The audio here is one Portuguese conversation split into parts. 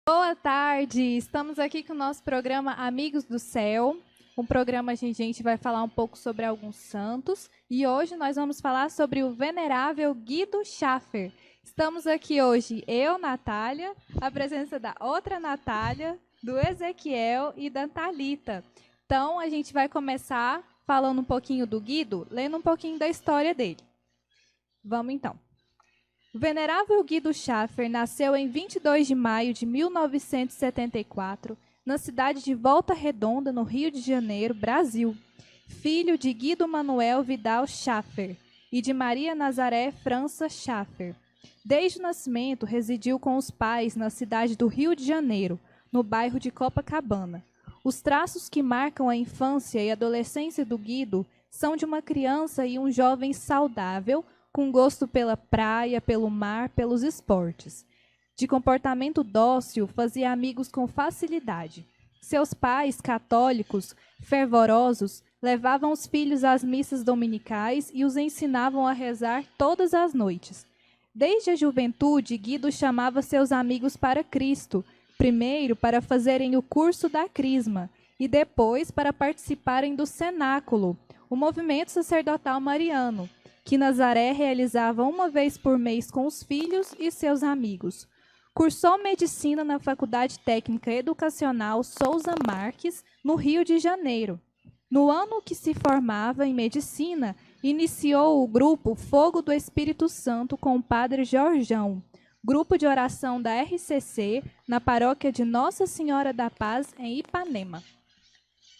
Boa tarde, estamos aqui com o nosso programa Amigos do Céu. Um programa onde a gente vai falar um pouco sobre alguns santos. E hoje nós vamos falar sobre o venerável Guido Schaffer. Estamos aqui hoje, eu, Natália, a presença da outra Natália, do Ezequiel e da Thalita. Então, a gente vai começar falando um pouquinho do Guido, lendo um pouquinho da história dele. Vamos então. O venerável Guido Schaffer nasceu em 22 de maio de 1974, na cidade de Volta Redonda, no Rio de Janeiro, Brasil. Filho de Guido Manuel Vidal Schaffer e de Maria Nazaré França Schaffer. Desde o nascimento, residiu com os pais na cidade do Rio de Janeiro, no bairro de Copacabana. Os traços que marcam a infância e adolescência do Guido são de uma criança e um jovem saudável, com gosto pela praia, pelo mar, pelos esportes. De comportamento dócil, fazia amigos com facilidade. Seus pais, católicos, fervorosos, levavam os filhos às missas dominicais e os ensinavam a rezar todas as noites. Desde a juventude, Guido chamava seus amigos para Cristo, primeiro para fazerem o curso da Crisma e depois para participarem do Cenáculo, o movimento sacerdotal mariano, que Nazaré realizava uma vez por mês com os filhos e seus amigos. Cursou medicina na Faculdade Técnica Educacional Souza Marques, no Rio de Janeiro. No ano que se formava em medicina, iniciou o grupo Fogo do Espírito Santo com o padre Jorjão, grupo de oração da RCC, na paróquia de Nossa Senhora da Paz, em Ipanema.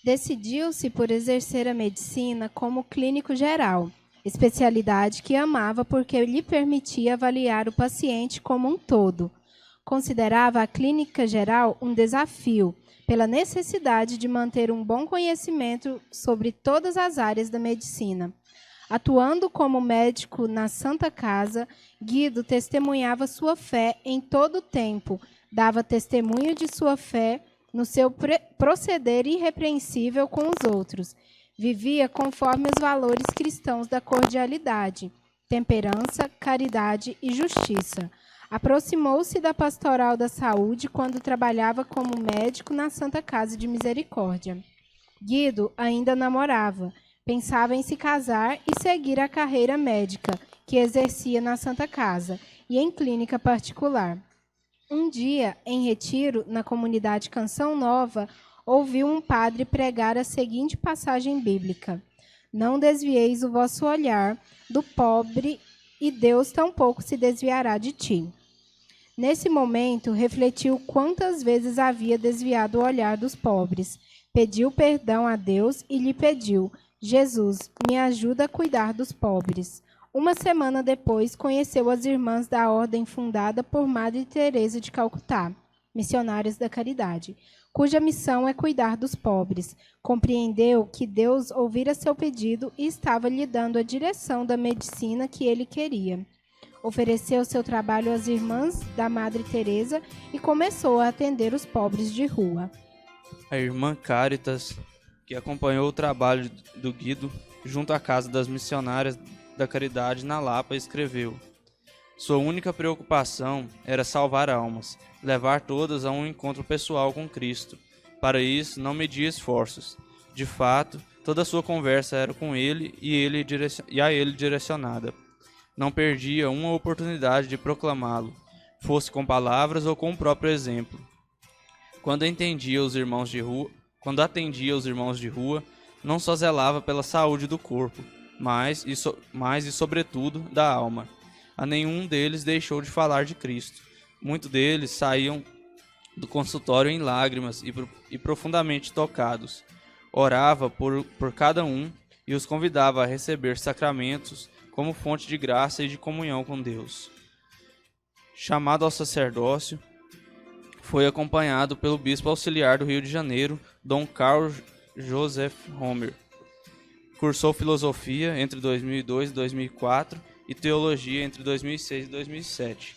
Decidiu-se por exercer a medicina como clínico geral, especialidade que amava porque lhe permitia avaliar o paciente como um todo. Considerava a clínica geral um desafio, pela necessidade de manter um bom conhecimento sobre todas as áreas da medicina. Atuando como médico na Santa Casa, Guido testemunhava sua fé em todo o tempo, dava testemunho de sua fé no seu proceder irrepreensível com os outros. Vivia conforme os valores cristãos da cordialidade, temperança, caridade e justiça. Aproximou-se da pastoral da saúde quando trabalhava como médico na Santa Casa de Misericórdia. Guido ainda namorava, pensava em se casar e seguir a carreira médica que exercia na Santa Casa e em clínica particular. Um dia, em retiro, na comunidade Canção Nova, ouviu um padre pregar a seguinte passagem bíblica: Não desvieis o vosso olhar do pobre, e Deus tampouco se desviará de ti. Nesse momento, refletiu quantas vezes havia desviado o olhar dos pobres. Pediu perdão a Deus e lhe pediu: Jesus, me ajuda a cuidar dos pobres. Uma semana depois, conheceu as irmãs da ordem fundada por Madre Teresa de Calcutá, Missionárias da Caridade, cuja missão é cuidar dos pobres. Compreendeu que Deus ouvira seu pedido e estava lhe dando a direção da medicina que ele queria. Ofereceu seu trabalho às irmãs da Madre Teresa e começou a atender os pobres de rua. A irmã Cáritas, que acompanhou o trabalho do Guido junto à Casa das Missionárias da Caridade na Lapa, escreveu: Sua única preocupação era salvar almas, levar todas a um encontro pessoal com Cristo. Para isso, não media esforços. De fato, toda a sua conversa era com ele e a ele direcionada. Não perdia uma oportunidade de proclamá-lo, fosse com palavras ou com o próprio exemplo. Quando atendia os irmãos de rua, não só zelava pela saúde do corpo, mas e sobretudo da alma. A nenhum deles deixou de falar de Cristo. Muitos deles saíam do consultório em lágrimas e profundamente tocados. Orava por cada um e os convidava a receber sacramentos como fonte de graça e de comunhão com Deus. Chamado ao sacerdócio, foi acompanhado pelo bispo auxiliar do Rio de Janeiro, Dom Carl Joseph Romer. Cursou filosofia entre 2002 e 2004 e teologia entre 2006 e 2007,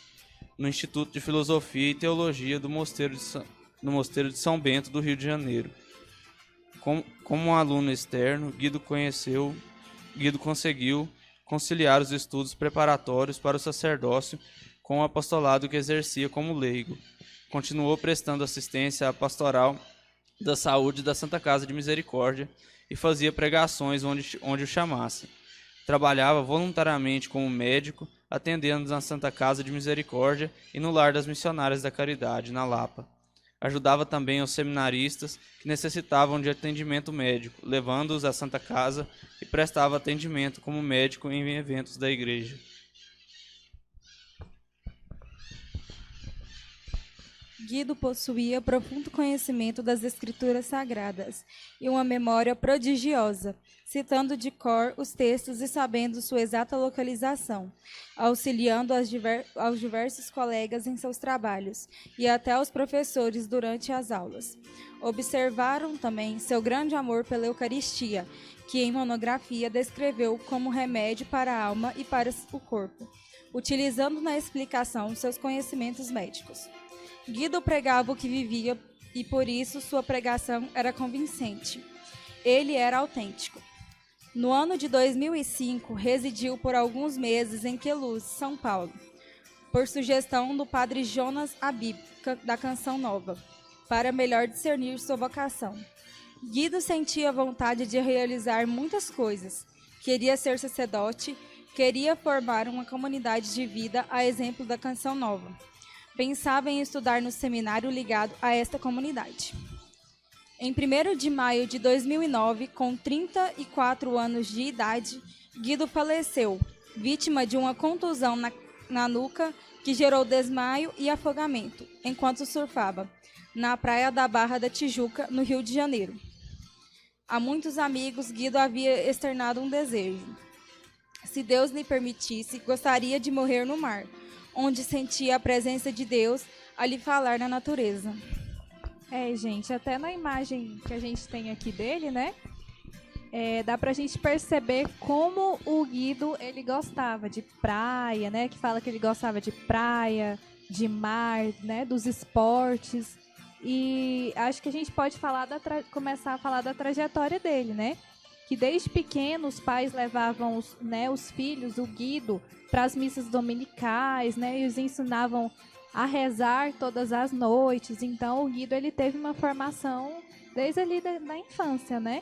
no Instituto de Filosofia e Teologia do Mosteiro de São Bento, do Rio de Janeiro. Como um aluno externo, Guido conseguiu conciliar os estudos preparatórios para o sacerdócio com o apostolado que exercia como leigo. Continuou prestando assistência à pastoral da saúde da Santa Casa de Misericórdia e fazia pregações onde o chamasse. Trabalhava voluntariamente como médico, atendendo na Santa Casa de Misericórdia e no Lar das Missionárias da Caridade, na Lapa. Ajudava também os seminaristas que necessitavam de atendimento médico, levando-os à Santa Casa, e prestava atendimento como médico em eventos da igreja. Guido possuía profundo conhecimento das Escrituras Sagradas e uma memória prodigiosa, citando de cor os textos e sabendo sua exata localização, auxiliando aos diversos colegas em seus trabalhos e até aos professores durante as aulas. Observaram também seu grande amor pela Eucaristia, que em monografia descreveu como remédio para a alma e para o corpo, utilizando na explicação seus conhecimentos médicos. Guido pregava o que vivia e, por isso, sua pregação era convincente. Ele era autêntico. No ano de 2005, residiu por alguns meses em Queluz, São Paulo, por sugestão do padre Jonas Abib, da Canção Nova, para melhor discernir sua vocação. Guido sentia vontade de realizar muitas coisas. Queria ser sacerdote, queria formar uma comunidade de vida a exemplo da Canção Nova. Pensava em estudar no seminário ligado a esta comunidade. Em 1º de maio de 2009, com 34 anos de idade, Guido faleceu, vítima de uma contusão na nuca que gerou desmaio e afogamento, enquanto surfava, na praia da Barra da Tijuca, no Rio de Janeiro. A muitos amigos, Guido havia externado um desejo. Se Deus lhe permitisse, gostaria de morrer no mar, onde sentia a presença de Deus a lhe falar na natureza. Gente, até na imagem que a gente tem aqui dele, né? Dá pra gente perceber como o Guido, ele gostava de praia, né? Que fala que ele gostava de praia, de mar, né? Dos esportes. E acho que a gente pode começar a falar da trajetória dele, né? Que desde pequeno os pais levavam os filhos, o Guido, para as missas dominicais, né? E os ensinavam a rezar todas as noites. Então, o Guido, ele teve uma formação desde ali da infância, né?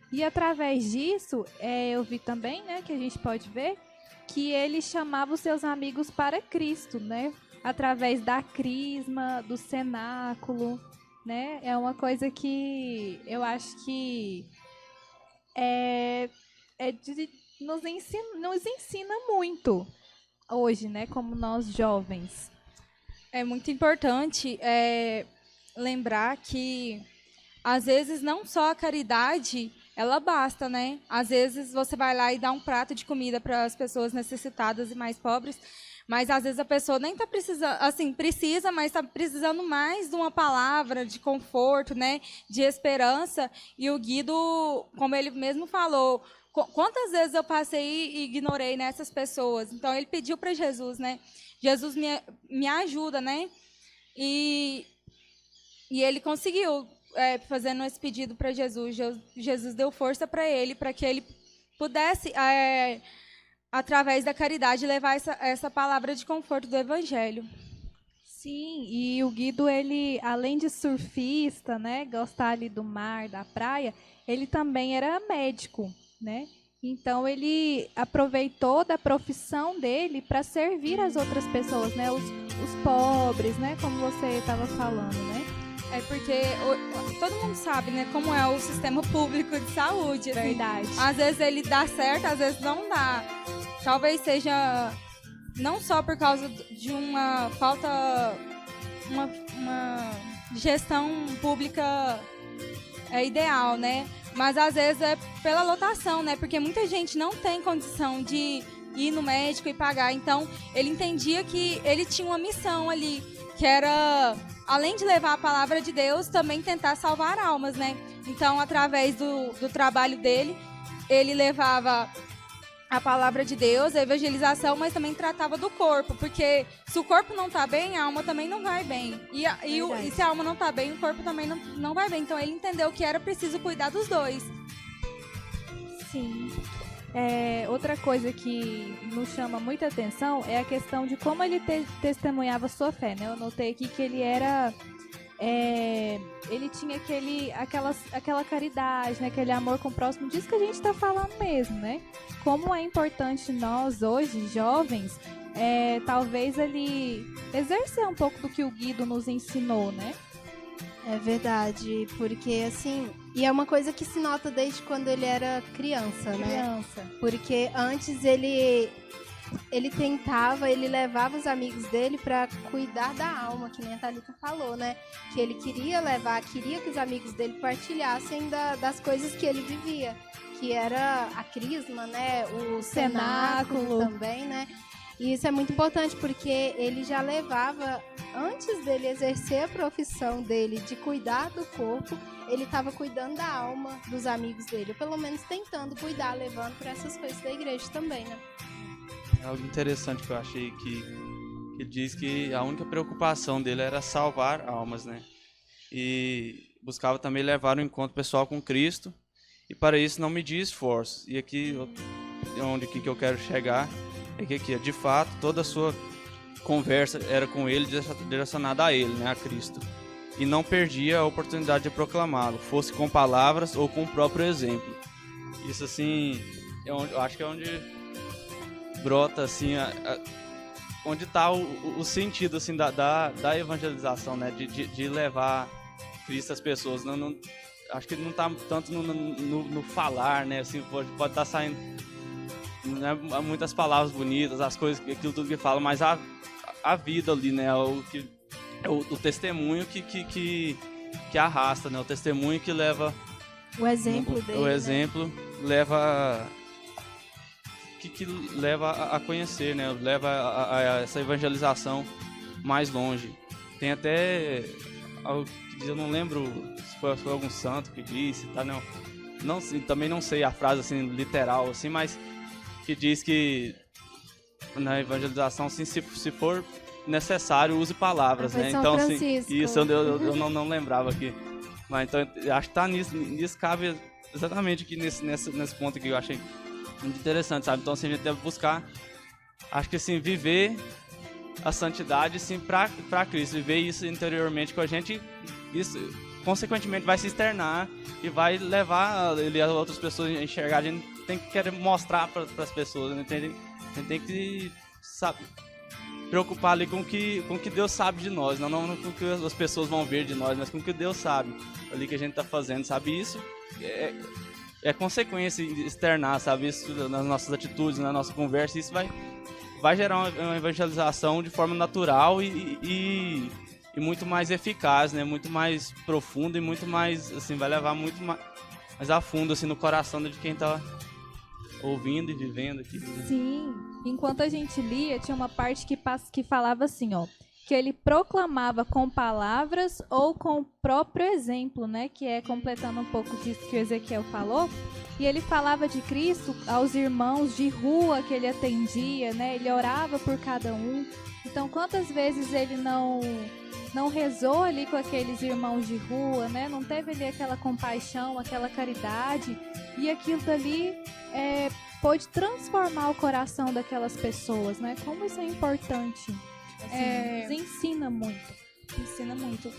E através disso, eu vi também, né, que a gente pode ver que ele chamava os seus amigos para Cristo, né? Através da crisma, do cenáculo, né? É uma coisa que eu acho que nos ensina muito hoje, né? Como nós jovens. É muito importante lembrar que, às vezes, não só a caridade, ela basta, né? Às vezes, você vai lá e dá um prato de comida para as pessoas necessitadas e mais pobres, mas, às vezes, a pessoa nem está precisando, assim, precisa, mas está precisando mais de uma palavra de conforto, né? De esperança. E o Guido, como ele mesmo falou, quantas vezes eu passei e ignorei nessas pessoas? Então, ele pediu para Jesus, né? Jesus me ajuda, né? E ele conseguiu, fazendo esse pedido para Jesus. Jesus deu força para que ele pudesse, através da caridade, levar essa palavra de conforto do Evangelho. Sim, e o Guido, ele, além de surfista, né, gostar ali do mar, da praia, ele também era médico, né? Então, ele aproveitou da profissão dele para servir as outras pessoas, né? Os pobres, né? Como você estava falando, né? Porque todo mundo sabe, né? Como é o sistema público de saúde. Assim. Verdade. Às vezes ele dá certo, às vezes não dá. Talvez seja não só por causa de uma falta, uma gestão pública ideal, né? Mas às vezes é pela lotação, né? Porque muita gente não tem condição de ir no médico e pagar. Então, ele entendia que ele tinha uma missão ali, que era, além de levar a palavra de Deus, também tentar salvar almas, né? Então, através do trabalho dele, ele levava a palavra de Deus, a evangelização, mas também tratava do corpo, porque se o corpo não está bem, a alma também não vai bem. E se a alma não está bem, o corpo também não vai bem. Então, ele entendeu que era preciso cuidar dos dois. Sim. Outra coisa que nos chama muita atenção é a questão de como ele testemunhava sua fé, né? Eu notei aqui que ele era... ele tinha aquela caridade, né? Aquele amor com o próximo, disso que a gente está falando mesmo, né? Como é importante nós, hoje, jovens, talvez ele exercer um pouco do que o Guido nos ensinou, né? É verdade, porque assim, e é uma coisa que se nota desde quando ele era criança, né? Porque antes ele levava os amigos dele para cuidar da alma, que nem a Thalita falou, né? Que ele queria que os amigos dele partilhassem das coisas que ele vivia, que era a crisma, né? O cenáculo também, né? E isso é muito importante porque ele já levava, antes dele exercer a profissão dele de cuidar do corpo, ele estava cuidando da alma dos amigos dele, ou pelo menos tentando cuidar, levando para essas coisas da igreja também, né? Algo interessante que eu achei que diz que a única preocupação dele era salvar almas, né? E buscava também levar o encontro pessoal com Cristo, e para isso não media esforços. E aqui, onde que eu quero chegar, é que de fato toda a sua conversa era com ele, direcionada a ele, né, a Cristo. E não perdia a oportunidade de proclamá-lo, fosse com palavras ou com o próprio exemplo. Isso, assim, eu acho que é onde brota, assim, onde está o sentido, assim, da evangelização, né, de levar Cristo às pessoas. Não, acho que não está tanto no falar, né, assim, pode estar saindo, né, muitas palavras bonitas, as coisas, aquilo tudo que fala, mas a vida ali, né, o testemunho que arrasta, né, o testemunho que leva... O exemplo dele, o exemplo, né, leva... Que leva a conhecer, né? Leva a essa evangelização mais longe. Tem até algo que diz, eu não lembro se foi algum santo que disse, tá? Não, também não sei a frase assim literal, assim, mas que diz que na evangelização, assim, se for necessário, use palavras, né? São então, Francisco. Assim, isso eu não lembrava aqui. Mas então acho que tá nisso cabe exatamente aqui nesse ponto aqui, eu achei muito interessante, sabe? Então, assim, a gente deve buscar, acho que assim, viver a santidade, assim, pra Cristo, viver isso interiormente com a gente, isso, consequentemente, vai se externar e vai levar ele a outras pessoas a enxergar. A gente tem que querer mostrar para as pessoas, né? A gente tem que, sabe, preocupar ali com o que Deus sabe de nós, não com o que as pessoas vão ver de nós, mas com o que Deus sabe ali que a gente tá fazendo, sabe? Isso é consequência externar, sabe? Isso nas nossas atitudes, na nossa conversa, isso vai gerar uma evangelização de forma natural e muito mais eficaz, né? Muito mais profunda e muito mais, assim, vai levar muito mais a fundo, assim, no coração de quem tá ouvindo e vivendo aqui. Sim, enquanto a gente lia, tinha uma parte que falava assim, ó, que ele proclamava com palavras ou com o próprio exemplo, né? Que é completando um pouco disso que o Ezequiel falou. E ele falava de Cristo aos irmãos de rua que ele atendia, né? Ele orava por cada um. Então, quantas vezes ele não rezou ali com aqueles irmãos de rua, né? Não teve ali aquela compaixão, aquela caridade. E aquilo dali pôde transformar o coração daquelas pessoas, né? Como isso é importante. Assim, nos ensina muito. Ensina muito.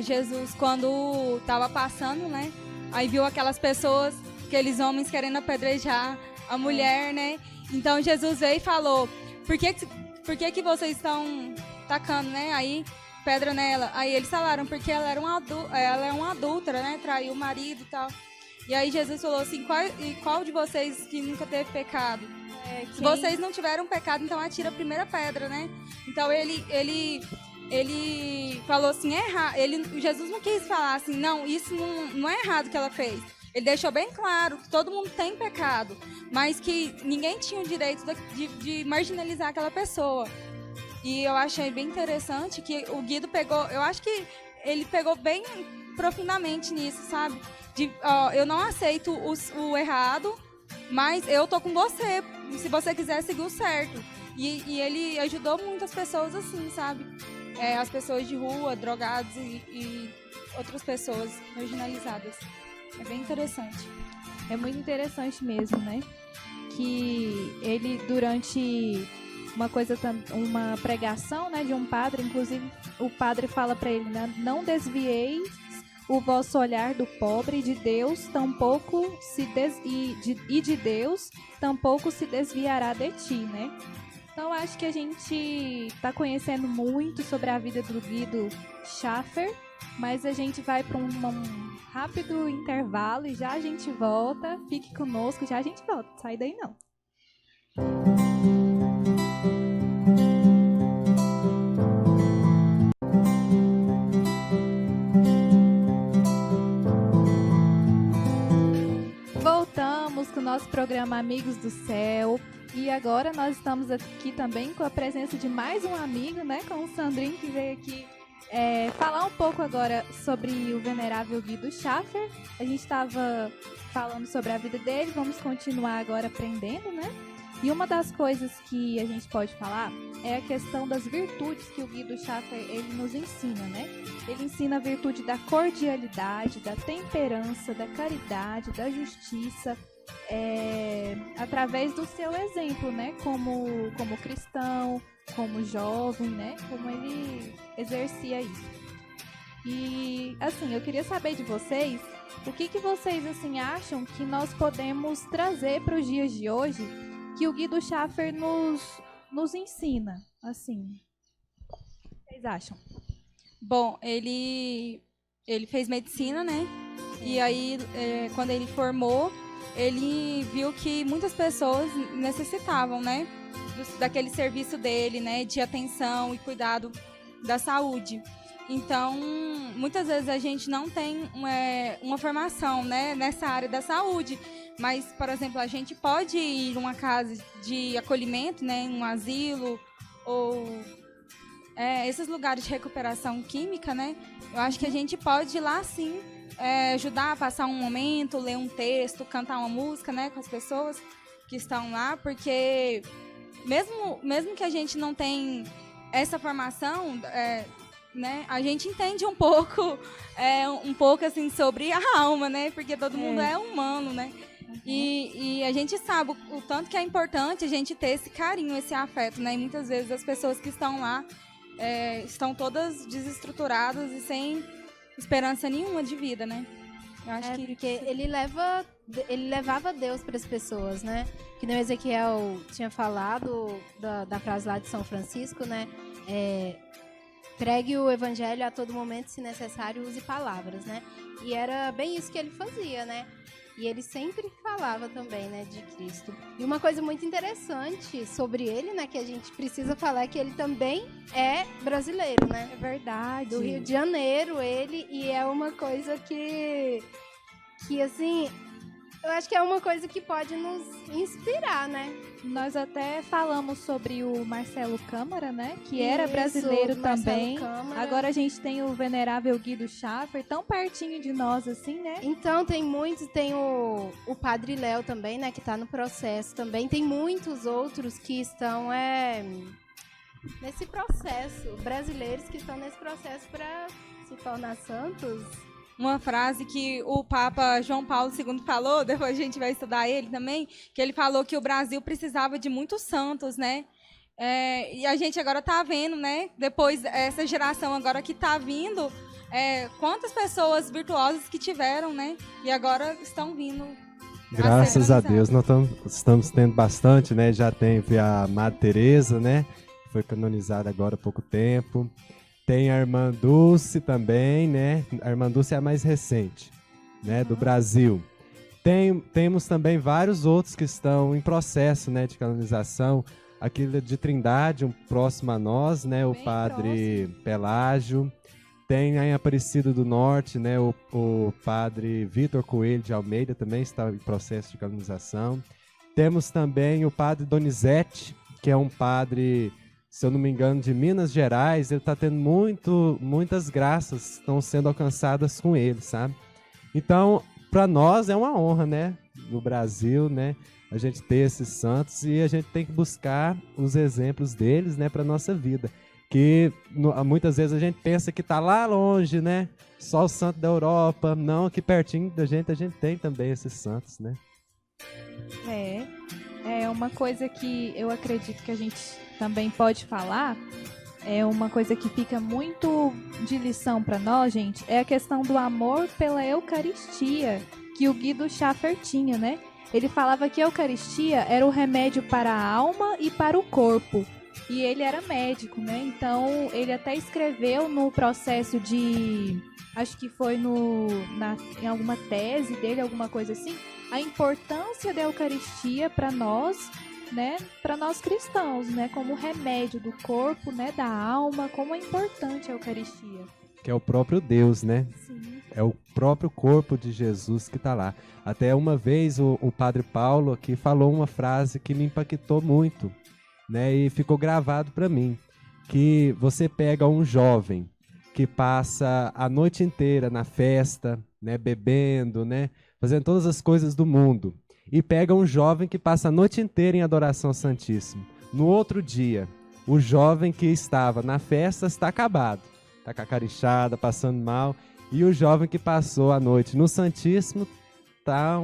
Jesus, quando estava passando, né? Aí viu aquelas pessoas, aqueles homens querendo apedrejar a mulher, né? Então Jesus veio e falou: por que vocês estão tacando, né? Aí pedra nela. Aí eles falaram: porque ela é uma adúltera, né? Traiu o marido e tal. E aí Jesus falou assim: qual de vocês que nunca teve pecado? Se vocês não tiveram pecado, então atira a primeira pedra, né? Então ele falou assim, Jesus não quis falar assim, não, isso não é errado que ela fez. Ele deixou bem claro que todo mundo tem pecado, mas que ninguém tinha o direito de marginalizar aquela pessoa. E eu achei bem interessante que o Guido pegou, eu acho que ele pegou bem profundamente nisso, sabe? Eu não aceito o errado, mas eu tô com você, se você quiser seguir o certo. E ele ajudou muitas pessoas assim, sabe? As pessoas de rua, drogados e outras pessoas marginalizadas. É bem interessante. É muito interessante mesmo, né? que ele, durante uma pregação, né, de um padre, inclusive o padre fala para ele, né, não desvieis o vosso olhar do pobre, de Deus tampouco de Deus tampouco se desviará de ti, né? Então acho que a gente está conhecendo muito sobre a vida do Guido Schaffer, mas a gente vai para um rápido intervalo e já a gente volta. Fique conosco, já a gente volta. Sai daí não. Voltamos com o nosso programa Amigos do Céu. E agora nós estamos aqui também com a presença de mais um amigo, né? Com o Sandrinho, que veio aqui falar um pouco agora sobre o venerável Guido Schaffer. A gente estava falando sobre a vida dele, vamos continuar agora aprendendo, né? E uma das coisas que a gente pode falar é a questão das virtudes que o Guido Schaffer ele nos ensina, né? Ele ensina a virtude da cordialidade, da temperança, da caridade, da justiça, através do seu exemplo, né? Como cristão, como jovem, né? Como ele exercia isso. E, assim, eu queria saber de vocês, o que vocês, assim, acham que nós podemos trazer para os dias de hoje que o Guido Schaffer nos ensina, assim. O que vocês acham? Bom, ele fez medicina, né? E aí, quando ele formou, ele viu que muitas pessoas necessitavam, né? Daquele serviço dele, né? De atenção e cuidado da saúde. Então, muitas vezes a gente não tem uma formação, né? Nessa área da saúde. Mas, por exemplo, a gente pode ir numa casa de acolhimento, né? Um asilo ou esses lugares de recuperação química, né? Eu acho que a gente pode ir lá, sim, ajudar a passar um momento, ler um texto, cantar uma música, né? Com as pessoas que estão lá, porque mesmo que a gente não tenha essa formação, né? A gente entende um pouco assim sobre a alma, né? Porque todo mundo é humano, né? E a gente sabe o tanto que é importante a gente ter esse carinho, esse afeto, né? E muitas vezes as pessoas que estão lá estão todas desestruturadas e sem esperança nenhuma de vida, né? Eu acho que porque ele levava Deus para as pessoas, né? Que nem o Ezequiel tinha falado da frase lá de São Francisco, né? Pregue o evangelho a todo momento, se necessário, use palavras, né? E era bem isso que ele fazia, né? E ele sempre falava também, né, de Cristo. E uma coisa muito interessante sobre ele, né, que a gente precisa falar, é que ele também é brasileiro, né? É verdade. Do Rio de Janeiro, e é uma coisa que assim, eu acho que é uma coisa que pode nos inspirar, né? Nós até falamos sobre o Marcelo Câmara, né? Que era brasileiro também. Câmara. Agora a gente tem o venerável Guido Schaffer, tão pertinho de nós, assim, né? Então, tem muitos, tem o Padre Léo também, né? Que está no processo também. Tem muitos outros que estão nesse processo, brasileiros que estão nesse processo para se tornar santos. Uma frase que o Papa João Paulo II falou, depois a gente vai estudar ele também, que ele falou que o Brasil precisava de muitos santos, né? E a gente agora está vendo, né? Depois, essa geração agora que está vindo, quantas pessoas virtuosas que tiveram, né? E agora estão vindo. Graças a Deus, nós estamos tendo bastante, né? Já teve a Madre Teresa, né? Foi canonizada agora há pouco tempo. Tem a Irmã Dulce também, né? A Irmã Dulce é a mais recente, né? Do Brasil. Temos também vários outros que estão em processo, né? De canonização. Aquele de Trindade, um próximo a nós, né? O Padre Pelágio. Tem em Aparecida do Norte, né? O Padre Vitor Coelho de Almeida também está em processo de canonização. Temos também o Padre Donizete, que é um padre, se eu não me engano, de Minas Gerais. Ele está tendo muitas graças estão sendo alcançadas com ele, sabe? Então, para nós é uma honra, né? No Brasil, né? A gente ter esses santos e a gente tem que buscar os exemplos deles, né? Para nossa vida. Que muitas vezes a gente pensa que está lá longe, né? Só o santo da Europa. Não, aqui pertinho da gente a gente tem também esses santos, né? É é uma coisa que eu acredito que a gente também pode falar, é uma coisa que fica muito de lição para nós, gente, é a questão do amor pela Eucaristia, que o Guido Schaffer tinha, né? Ele falava que a Eucaristia era o remédio para a alma e para o corpo. E ele era médico, né? Então, ele até escreveu no processo de... Acho que foi em alguma tese dele, alguma coisa assim, a importância da Eucaristia para nós, né? Para nós cristãos, né? Como remédio do corpo, né? Da alma, como é importante a Eucaristia. Que é o próprio Deus, né? Sim. É o próprio corpo de Jesus que está lá. Até uma vez o Padre Paulo aqui falou uma frase que me impactou muito, né? E ficou gravado para mim, que você pega um jovem que passa a noite inteira na festa, né? Bebendo, né? Fazendo todas as coisas do mundo, e pega um jovem que passa a noite inteira em adoração ao Santíssimo. No outro dia, o jovem que estava na festa está acabado, está cacarixada, passando mal, e o jovem que passou a noite no Santíssimo está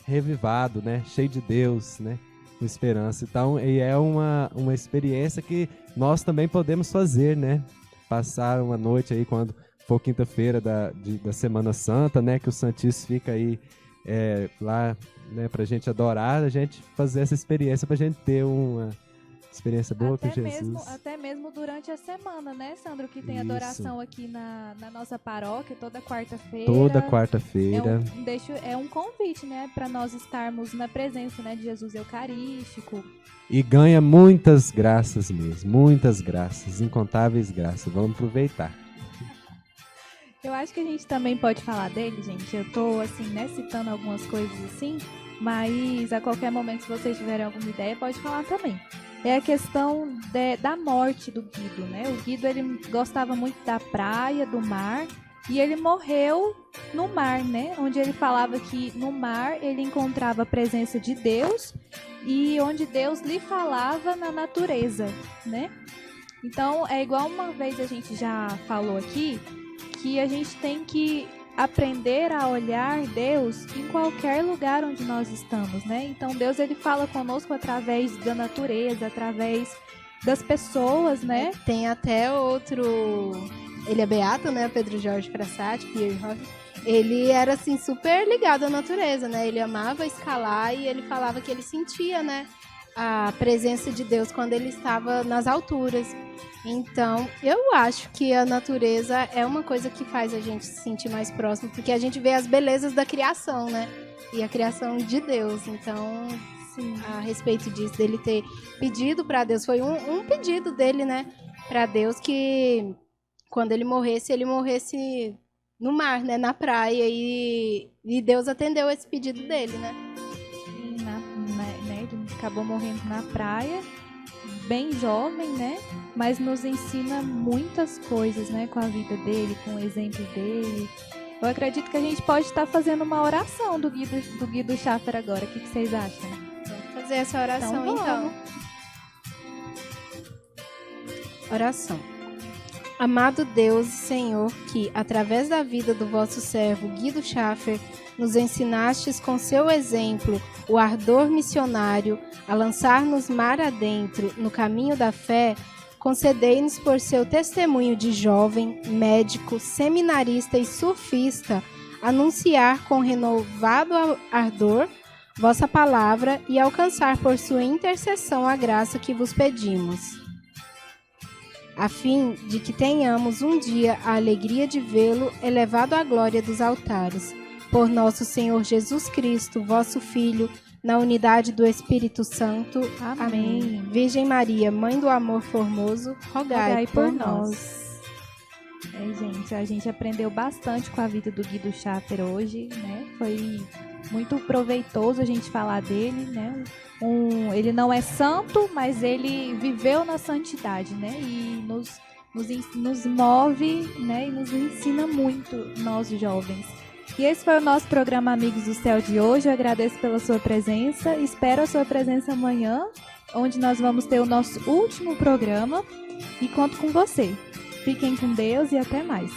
revivado, né? Cheio de Deus, né? Com esperança. Então, e é uma experiência que nós também podemos fazer, né? Passar uma noite aí, quando for quinta-feira da Semana Santa, né? Que o Santíssimo fica aí lá, né? Pra gente adorar, a gente fazer essa experiência, pra gente ter uma experiência boa com Jesus. Até mesmo durante a semana, né, Sandro? Que tem adoração aqui na nossa paróquia, toda quarta-feira. Toda quarta-feira. É um convite, né, para nós estarmos na presença, né, de Jesus Eucarístico. E ganha muitas graças mesmo, muitas graças, incontáveis graças. Vamos aproveitar. Eu acho que a gente também pode falar dele, gente. Eu tô, assim, né, citando algumas coisas assim, mas a qualquer momento, se vocês tiverem alguma ideia, pode falar também. É a questão da morte do Guido, né? O Guido, ele gostava muito da praia, do mar, e ele morreu no mar, né? Onde ele falava que no mar ele encontrava a presença de Deus e onde Deus lhe falava na natureza, né? Então, é igual uma vez a gente já falou aqui, que a gente tem que aprender a olhar Deus em qualquer lugar onde nós estamos, né? Então Deus, ele fala conosco através da natureza, através das pessoas, né? Tem até outro... Ele é beato, né? Pedro Jorge Frassati, Pierre Rock. Ele era, assim, super ligado à natureza, né? Ele amava escalar e ele falava que ele sentia, né? A presença de Deus quando ele estava nas alturas. Então, eu acho que a natureza é uma coisa que faz a gente se sentir mais próximo, porque a gente vê as belezas da criação, né? E a criação de Deus. Então, sim, a respeito disso, dele ter pedido para Deus, foi um pedido dele, né? Para Deus que quando ele morresse no mar, né? Na praia. E Deus atendeu esse pedido dele, né? Né? Ele acabou morrendo na praia, bem jovem, né? Mas nos ensina muitas coisas, né? Com a vida dele, com o exemplo dele. Eu acredito que a gente pode estar fazendo uma oração do Guido Schaffer agora. O que vocês acham? Vamos fazer essa oração, então. Oração. Amado Deus e Senhor, que, através da vida do vosso servo Guido Schaffer, nos ensinastes com seu exemplo o ardor missionário a lançar-nos mar adentro no caminho da fé, concedei-nos por seu testemunho de jovem, médico, seminarista e surfista, anunciar com renovado ardor vossa palavra e alcançar por sua intercessão a graça que vos pedimos, a fim de que tenhamos um dia a alegria de vê-lo elevado à glória dos altares. Por nosso Senhor Jesus Cristo, vosso Filho, na unidade do Espírito Santo. Amém. Virgem Maria, Mãe do Amor Formoso, rogai por nós. Gente, a gente aprendeu bastante com a vida do Guido Schaffer hoje, né? Foi muito proveitoso a gente falar dele, né? Ele não é santo, mas ele viveu na santidade, né? E nos move, né? E nos ensina muito, nós jovens. E esse foi o nosso programa Amigos do Céu de hoje. Eu agradeço pela sua presença. Espero a sua presença amanhã, onde nós vamos ter o nosso último programa. E conto com você. Fiquem com Deus e até mais.